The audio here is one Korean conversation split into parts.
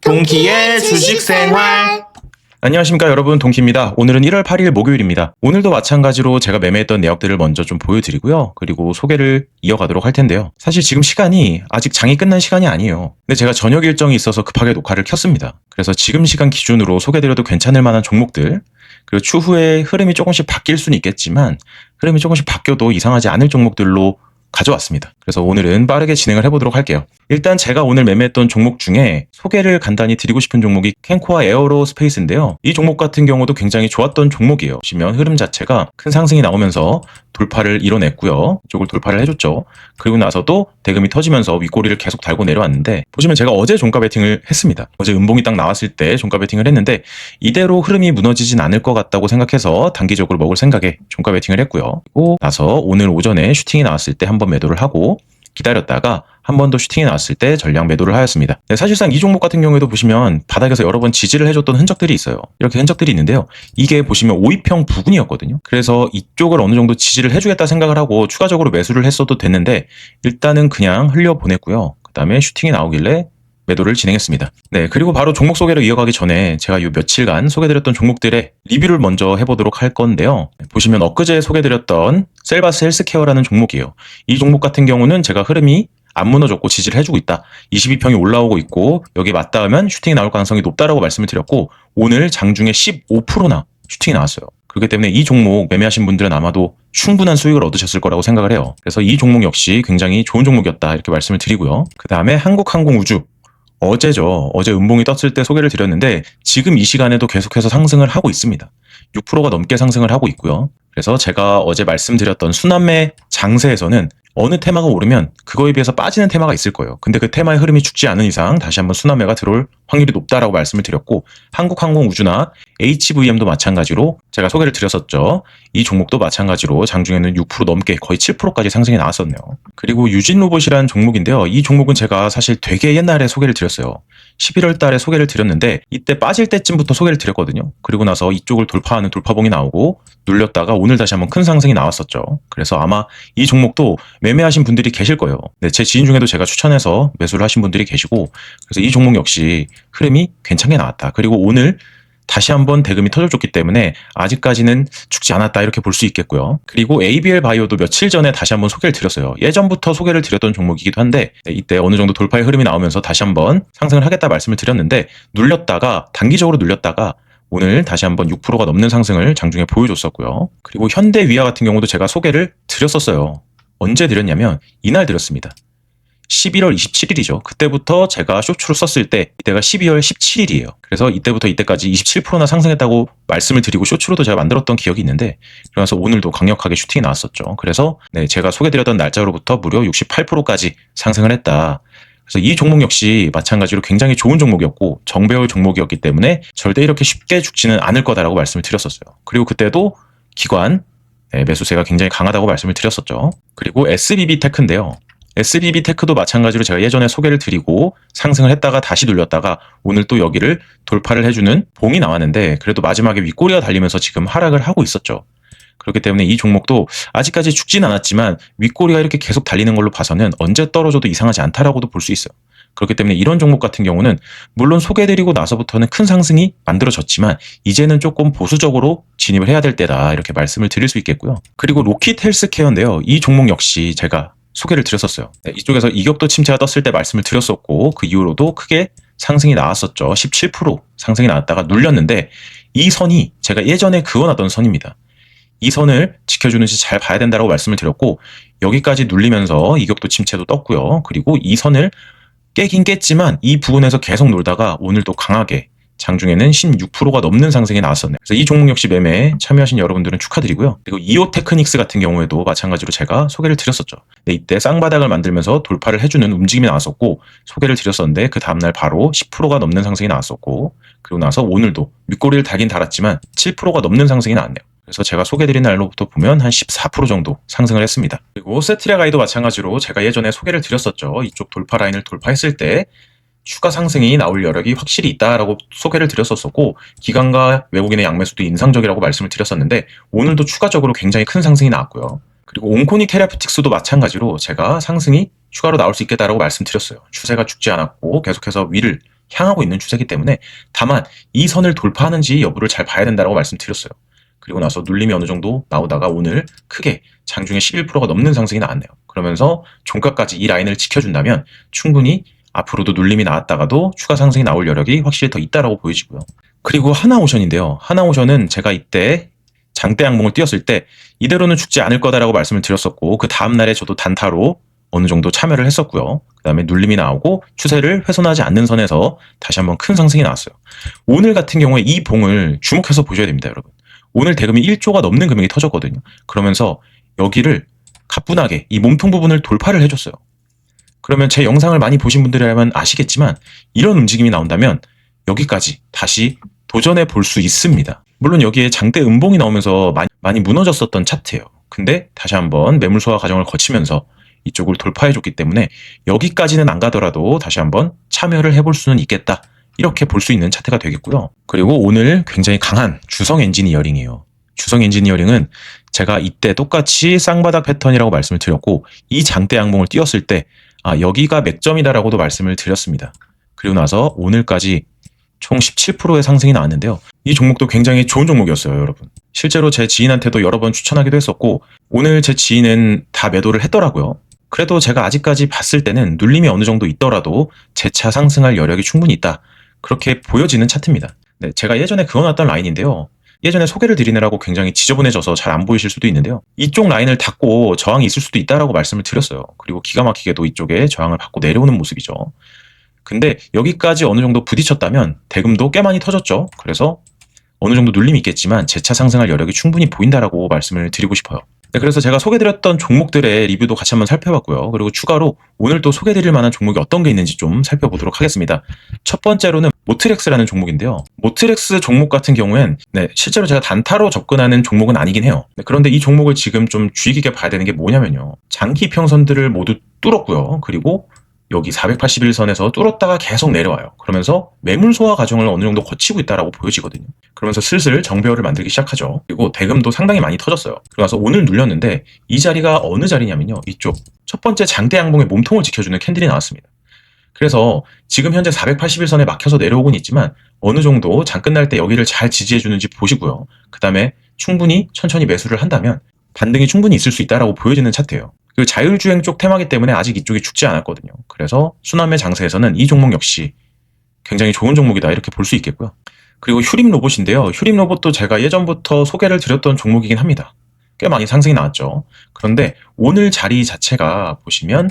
동키의 주식생활. 안녕하십니까 여러분, 동키입니다. 오늘은 1월 8일 목요일입니다. 오늘도 마찬가지로 제가 매매했던 내역들을 먼저 좀 보여드리고요. 그리고 소개를 이어가도록 할 텐데요. 사실 지금 시간이 아직 장이 끝난 시간이 아니에요. 근데 제가 저녁 일정이 있어서 급하게 녹화를 켰습니다. 그래서 지금 시간 기준으로 소개드려도 괜찮을 만한 종목들, 그리고 추후에 흐름이 조금씩 바뀔 수는 있겠지만 흐름이 조금씩 바뀌어도 이상하지 않을 종목들로 가져왔습니다. 그래서 오늘은 빠르게 진행을 해보도록 할게요. 일단 제가 오늘 매매했던 종목 중에 소개를 간단히 드리고 싶은 종목이 캔코아 에어로스페이스인데요. 이 종목 같은 경우도 굉장히 좋았던 종목이에요. 보시면 흐름 자체가 큰 상승이 나오면서 돌파를 이뤄냈고요. 이쪽을 돌파를 해줬죠. 그리고 나서도 대금이 터지면서 윗꼬리를 계속 달고 내려왔는데, 보시면 제가 어제 종가 베팅을 했습니다. 어제 음봉이 딱 나왔을 때 종가 베팅을 했는데 이대로 흐름이 무너지진 않을 것 같다고 생각해서 단기적으로 먹을 생각에 종가 베팅을 했고요. 그리고 나서 오늘 오전에 슈팅이 나왔을 때 한번 매도를 하고 기다렸다가 한 번 더 슈팅이 나왔을 때 전량 매도를 하였습니다. 네, 사실상 이 종목 같은 경우에도 보시면 바닥에서 여러 번 지지를 해줬던 흔적들이 있어요. 이렇게 흔적들이 있는데요. 이게 보시면 5위평 부근이었거든요. 그래서 이쪽을 어느 정도 지지를 해주겠다 생각을 하고 추가적으로 매수를 했어도 됐는데 일단은 그냥 흘려보냈고요. 그 다음에 슈팅이 나오길래 매도를 진행했습니다. 네, 그리고 바로 종목 소개를 이어가기 전에 제가 이 며칠간 소개드렸던 종목들의 리뷰를 먼저 해보도록 할 건데요. 보시면 엊그제 소개드렸던 셀바스 헬스케어라는 종목이에요. 이 종목 같은 경우는 제가 흐름이 안 무너졌고 지지를 해주고 있다. 22평이 올라오고 있고 여기에 맞닿으면 슈팅이 나올 가능성이 높다라고 말씀을 드렸고 오늘 장중에 15%나 슈팅이 나왔어요. 그렇기 때문에 이 종목 매매하신 분들은 아마도 충분한 수익을 얻으셨을 거라고 생각을 해요. 그래서 이 종목 역시 굉장히 좋은 종목이었다 이렇게 말씀을 드리고요. 그 다음에 한국항공우주. 어제죠. 어제 음봉이 떴을 때 소개를 드렸는데 지금 이 시간에도 계속해서 상승을 하고 있습니다. 6%가 넘게 상승을 하고 있고요. 그래서 제가 어제 말씀드렸던 순환매 장세에서는 어느 테마가 오르면 그거에 비해서 빠지는 테마가 있을 거예요. 근데 그 테마의 흐름이 죽지 않은 이상 다시 한번 순환매가 들어올 확률이 높다라고 말씀을 드렸고, 한국항공우주나 HVM도 마찬가지로 제가 소개를 드렸었죠. 이 종목도 마찬가지로 장중에는 6% 넘게 거의 7%까지 상승이 나왔었네요. 그리고 유진로봇이라는 종목인데요. 이 종목은 제가 사실 되게 옛날에 소개를 드렸어요. 11월 달에 소개를 드렸는데 이때 빠질 때쯤부터 소개를 드렸거든요. 그리고 나서 이쪽을 돌파하는 돌파봉이 나오고 눌렸다가 오늘 다시 한번 큰 상승이 나왔었죠. 그래서 아마 이 종목도 매매하신 분들이 계실 거예요. 네, 제 지인 중에도 제가 추천해서 매수를 하신 분들이 계시고, 그래서 이 종목 역시 흐름이 괜찮게 나왔다. 그리고 오늘 다시 한번 대금이 터져줬기 때문에 아직까지는 죽지 않았다 이렇게 볼 수 있겠고요. 그리고 ABL 바이오도 며칠 전에 다시 한번 소개를 드렸어요. 예전부터 소개를 드렸던 종목이기도 한데 이때 어느 정도 돌파의 흐름이 나오면서 다시 한번 상승을 하겠다 말씀을 드렸는데 눌렸다가 단기적으로 눌렸다가 오늘 다시 한번 6%가 넘는 상승을 장중에 보여줬었고요. 그리고 현대위아 같은 경우도 제가 소개를 드렸었어요. 언제 드렸냐면 이날 드렸습니다. 11월 27일이죠. 그때부터 제가 쇼츠를 썼을 때 이때가 12월 17일이에요. 그래서 이때부터 이때까지 27%나 상승했다고 말씀을 드리고 쇼츠로도 제가 만들었던 기억이 있는데, 그래서 오늘도 강력하게 슈팅이 나왔었죠. 그래서 네, 제가 소개드렸던 날짜로부터 무려 68%까지 상승을 했다. 그래서 이 종목 역시 마찬가지로 굉장히 좋은 종목이었고 정배울 종목이었기 때문에 절대 이렇게 쉽게 죽지는 않을 거다라고 말씀을 드렸었어요. 그리고 그때도 기관 매수세가 굉장히 강하다고 말씀을 드렸었죠. 그리고 SBB테크인데요. SBB테크도 마찬가지로 제가 예전에 소개를 드리고 상승을 했다가 다시 눌렸다가 오늘 또 여기를 돌파를 해주는 봉이 나왔는데 그래도 마지막에 윗꼬리가 달리면서 지금 하락을 하고 있었죠. 그렇기 때문에 이 종목도 아직까지 죽진 않았지만 윗꼬리가 이렇게 계속 달리는 걸로 봐서는 언제 떨어져도 이상하지 않다라고도 볼 수 있어요. 그렇기 때문에 이런 종목 같은 경우는 물론 소개해드리고 나서부터는 큰 상승이 만들어졌지만 이제는 조금 보수적으로 진입을 해야 될 때다 이렇게 말씀을 드릴 수 있겠고요. 그리고 로킷 헬스케어인데요. 이 종목 역시 제가 소개를 드렸었어요. 네, 이쪽에서 이격도 침체가 떴을 때 말씀을 드렸었고 그 이후로도 크게 상승이 나왔었죠. 17% 상승이 나왔다가 눌렸는데 이 선이 제가 예전에 그어놨던 선입니다. 이 선을 지켜주는지 잘 봐야 된다고 말씀을 드렸고 여기까지 눌리면서 이격도 침체도 떴고요. 그리고 이 선을 깨긴 깼지만 이 부분에서 계속 놀다가 오늘 또 강하게 장중에는 16%가 넘는 상승이 나왔었네요. 그래서 이 종목 역시 매매에 참여하신 여러분들은 축하드리고요. 그리고 이오테크닉스 같은 경우에도 마찬가지로 제가 소개를 드렸었죠. 네, 이때 쌍바닥을 만들면서 돌파를 해주는 움직임이 나왔었고 소개를 드렸었는데 그 다음날 바로 10%가 넘는 상승이 나왔었고 그리고 나서 오늘도 윗꼬리를 달긴 달았지만 7%가 넘는 상승이 나왔네요. 그래서 제가 소개드린 날로부터 보면 한 14% 정도 상승을 했습니다. 그리고 세트리아가이도 마찬가지로 제가 예전에 소개를 드렸었죠. 이쪽 돌파 라인을 돌파했을 때 추가 상승이 나올 여력이 확실히 있다라고 소개를 드렸었고 기관과 외국인의 양매수도 인상적이라고 말씀을 드렸었는데 오늘도 추가적으로 굉장히 큰 상승이 나왔고요. 그리고 온코닉 테라퓨틱스도 마찬가지로 제가 상승이 추가로 나올 수 있겠다라고 말씀드렸어요. 추세가 죽지 않았고 계속해서 위를 향하고 있는 추세이기 때문에 다만 이 선을 돌파하는지 여부를 잘 봐야 된다고 말씀드렸어요. 그리고 나서 눌림이 어느 정도 나오다가 오늘 크게 장중에 11%가 넘는 상승이 나왔네요. 그러면서 종가까지 이 라인을 지켜준다면 충분히 앞으로도 눌림이 나왔다가도 추가 상승이 나올 여력이 확실히 더 있다라고 보여지고요. 그리고 하나오션인데요. 하나오션은 제가 이때 장대 양봉을 띄웠을 때 이대로는 죽지 않을 거다라고 말씀을 드렸었고 그 다음날에 저도 단타로 어느 정도 참여를 했었고요. 그 다음에 눌림이 나오고 추세를 훼손하지 않는 선에서 다시 한번 큰 상승이 나왔어요. 오늘 같은 경우에 이 봉을 주목해서 보셔야 됩니다, 여러분. 오늘 대금이 1조가 넘는 금액이 터졌거든요. 그러면서 여기를 가뿐하게 이 몸통 부분을 돌파를 해줬어요. 그러면 제 영상을 많이 보신 분들이라면 아시겠지만 이런 움직임이 나온다면 여기까지 다시 도전해 볼 수 있습니다. 물론 여기에 장대 음봉이 나오면서 많이 무너졌었던 차트예요. 근데 다시 한번 매물 소화 과정을 거치면서 이쪽을 돌파해줬기 때문에 여기까지는 안 가더라도 다시 한번 참여를 해볼 수는 있겠다. 이렇게 볼 수 있는 차트가 되겠고요. 그리고 오늘 굉장히 강한 주성 엔지니어링이에요. 주성 엔지니어링은 제가 이때 똑같이 쌍바닥 패턴이라고 말씀을 드렸고 이 장대 양봉을 띄웠을 때 여기가 맥점이다라고도 말씀을 드렸습니다. 그리고 나서 오늘까지 총 17%의 상승이 나왔는데요. 이 종목도 굉장히 좋은 종목이었어요, 여러분. 실제로 제 지인한테도 여러 번 추천하기도 했었고 오늘 제 지인은 다 매도를 했더라고요. 그래도 제가 아직까지 봤을 때는 눌림이 어느 정도 있더라도 재차 상승할 여력이 충분히 있다. 그렇게 보여지는 차트입니다. 네, 제가 예전에 그어놨던 라인인데요. 예전에 소개를 드리느라고 굉장히 지저분해져서 잘 안 보이실 수도 있는데요. 이쪽 라인을 닫고 저항이 있을 수도 있다라고 말씀을 드렸어요. 그리고 기가 막히게도 이쪽에 저항을 받고 내려오는 모습이죠. 근데 여기까지 어느 정도 부딪혔다면 대금도 꽤 많이 터졌죠. 그래서 어느 정도 눌림이 있겠지만 재차 상승할 여력이 충분히 보인다라고 말씀을 드리고 싶어요. 네, 그래서 제가 소개드렸던 종목들의 리뷰도 같이 한번 살펴봤고요. 그리고 추가로 오늘 또 소개드릴 만한 종목이 어떤 게 있는지 좀 살펴보도록 하겠습니다. 첫 번째로는 모트렉스라는 종목인데요. 모트렉스 종목 같은 경우엔 실제로 제가 단타로 접근하는 종목은 아니긴 해요. 그런데 이 종목을 지금 좀 주의 깊게 봐야 되는 게 뭐냐면요. 장기 평선들을 모두 뚫었고요. 그리고 여기 481선에서 뚫었다가 계속 내려와요. 그러면서 매물 소화 과정을 어느 정도 거치고 있다라고 보여지거든요. 그러면서 슬슬 정배열을 만들기 시작하죠. 그리고 대금도 상당히 많이 터졌어요. 그래서 오늘 눌렸는데 이 자리가 어느 자리냐면요. 이쪽 첫 번째 장대 양봉의 몸통을 지켜주는 캔들이 나왔습니다. 그래서 지금 현재 481선에 막혀서 내려오곤 있지만 어느 정도 장 끝날 때 여기를 잘 지지해주는지 보시고요. 그 다음에 충분히 천천히 매수를 한다면 반등이 충분히 있을 수 있다라고 보여지는 차트예요. 그 자율주행 쪽 테마기 때문에 아직 이쪽이 죽지 않았거든요. 그래서 순환매 장세에서는 이 종목 역시 굉장히 좋은 종목이다 이렇게 볼 수 있겠고요. 그리고 휴림 로봇인데요. 휴림 로봇도 제가 예전부터 소개를 드렸던 종목이긴 합니다. 꽤 많이 상승이 나왔죠. 그런데 오늘 자리 자체가 보시면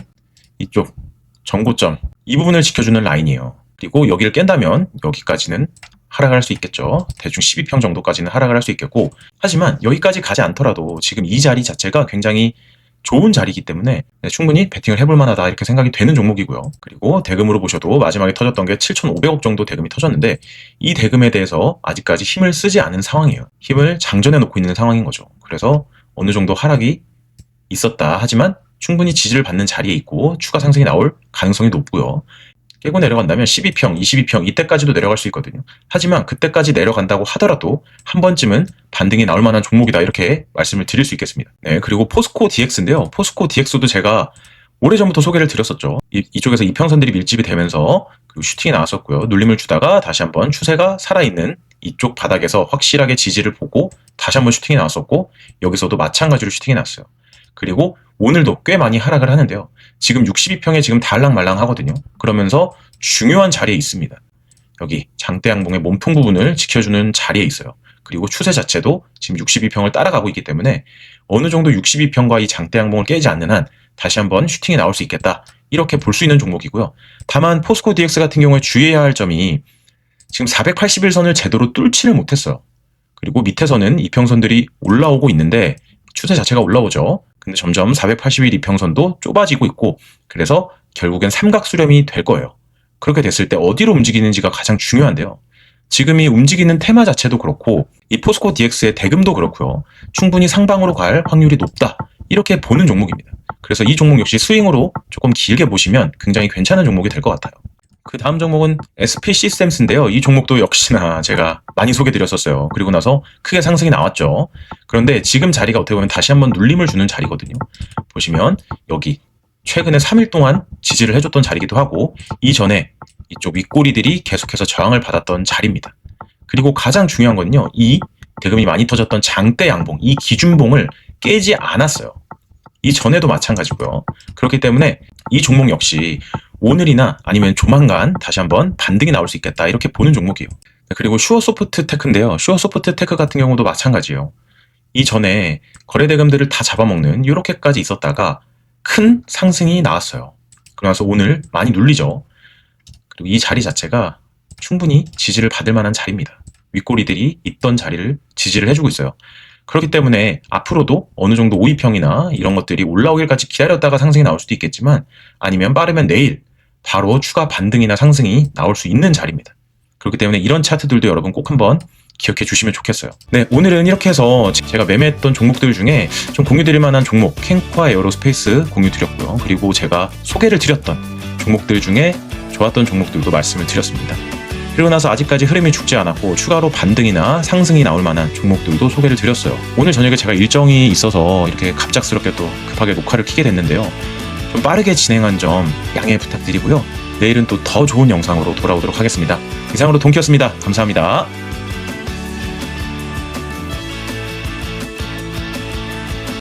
이쪽 전고점 이 부분을 지켜주는 라인이에요. 그리고 여기를 깬다면 여기까지는 하락할 수 있겠죠. 대충 12평 정도까지는 하락을 할 수 있겠고 하지만 여기까지 가지 않더라도 지금 이 자리 자체가 굉장히 좋은 자리이기 때문에 충분히 베팅을 해볼 만하다 이렇게 생각이 되는 종목이고요. 그리고 대금으로 보셔도 마지막에 터졌던 게 7,500억 정도 대금이 터졌는데 이 대금에 대해서 아직까지 힘을 쓰지 않은 상황이에요. 힘을 장전해 놓고 있는 상황인 거죠. 그래서 어느 정도 하락이 있었다 하지만 충분히 지지를 받는 자리에 있고 추가 상승이 나올 가능성이 높고요. 깨고 내려간다면 12평, 22평 이때까지도 내려갈 수 있거든요. 하지만 그때까지 내려간다고 하더라도 한 번쯤은 반등이 나올 만한 종목이다 이렇게 말씀을 드릴 수 있겠습니다. 네, 그리고 포스코 DX인데요. 포스코 DX도 제가 오래전부터 소개를 드렸었죠. 이쪽에서 이평선들이 밀집이 되면서 그리고 슈팅이 나왔었고요. 눌림을 주다가 다시 한번 추세가 살아있는 이쪽 바닥에서 확실하게 지지를 보고 다시 한번 슈팅이 나왔었고 여기서도 마찬가지로 슈팅이 났어요. 그리고 오늘도 꽤 많이 하락을 하는데요. 지금 62평에 지금 달랑말랑 하거든요. 그러면서 중요한 자리에 있습니다. 여기 장대 양봉의 몸통 부분을 지켜주는 자리에 있어요. 그리고 추세 자체도 지금 62평을 따라가고 있기 때문에 어느 정도 62평과 이 장대 양봉을 깨지 않는 한 다시 한번 슈팅이 나올 수 있겠다. 이렇게 볼 수 있는 종목이고요. 다만 포스코 DX 같은 경우에 주의해야 할 점이 지금 481선을 제대로 뚫지를 못했어요. 그리고 밑에서는 이평선들이 올라오고 있는데 추세 자체가 올라오죠. 근데 점점 481 이평선도 좁아지고 있고 그래서 결국엔 삼각 수렴이 될 거예요. 그렇게 됐을 때 어디로 움직이는지가 가장 중요한데요. 지금 이 움직이는 테마 자체도 그렇고 이 포스코 DX의 대금도 그렇고요. 충분히 상방으로 갈 확률이 높다. 이렇게 보는 종목입니다. 그래서 이 종목 역시 스윙으로 조금 길게 보시면 굉장히 괜찮은 종목이 될 것 같아요. 그 다음 종목은 SP 시스템스인데요. 이 종목도 역시나 제가 많이 소개드렸었어요. 그리고 나서 크게 상승이 나왔죠. 그런데 지금 자리가 어떻게 보면 다시 한번 눌림을 주는 자리거든요. 보시면 여기 최근에 3일 동안 지지를 해줬던 자리이기도 하고 이전에 이쪽 윗꼬리들이 계속해서 저항을 받았던 자리입니다. 그리고 가장 중요한 건요, 이 대금이 많이 터졌던 장대 양봉, 이 기준봉을 깨지 않았어요. 이전에도 마찬가지고요. 그렇기 때문에 이 종목 역시 오늘이나 아니면 조만간 다시 한번 반등이 나올 수 있겠다, 이렇게 보는 종목이에요. 그리고 슈어소프트테크인데요. 슈어소프트테크 같은 경우도 마찬가지예요. 이전에 거래대금들을 다 잡아먹는 이렇게까지 있었다가 큰 상승이 나왔어요. 그러면서 오늘 많이 눌리죠. 그리고 이 자리 자체가 충분히 지지를 받을 만한 자리입니다. 윗꼬리들이 있던 자리를 지지를 해주고 있어요. 그렇기 때문에 앞으로도 어느 정도 5위평이나 이런 것들이 올라오길까지 기다렸다가 상승이 나올 수도 있겠지만, 아니면 빠르면 내일 바로 추가 반등이나 상승이 나올 수 있는 자리입니다. 그렇기 때문에 이런 차트들도 여러분 꼭 한번 기억해 주시면 좋겠어요. 네, 오늘은 이렇게 해서 제가 매매했던 종목들 중에 좀 공유드릴 만한 종목, 캔과 에어로스페이스 공유 드렸고요. 그리고 제가 소개를 드렸던 종목들 중에 좋았던 종목들도 말씀을 드렸습니다. 그리고 나서 아직까지 흐름이 죽지 않았고 추가로 반등이나 상승이 나올 만한 종목들도 소개를 드렸어요. 오늘 저녁에 제가 일정이 있어서 이렇게 갑작스럽게 또 급하게 녹화를 켜게 됐는데요. 좀 빠르게 진행한 점 양해 부탁드리고요. 내일은 또 더 좋은 영상으로 돌아오도록 하겠습니다. 이상으로 동키였습니다. 감사합니다.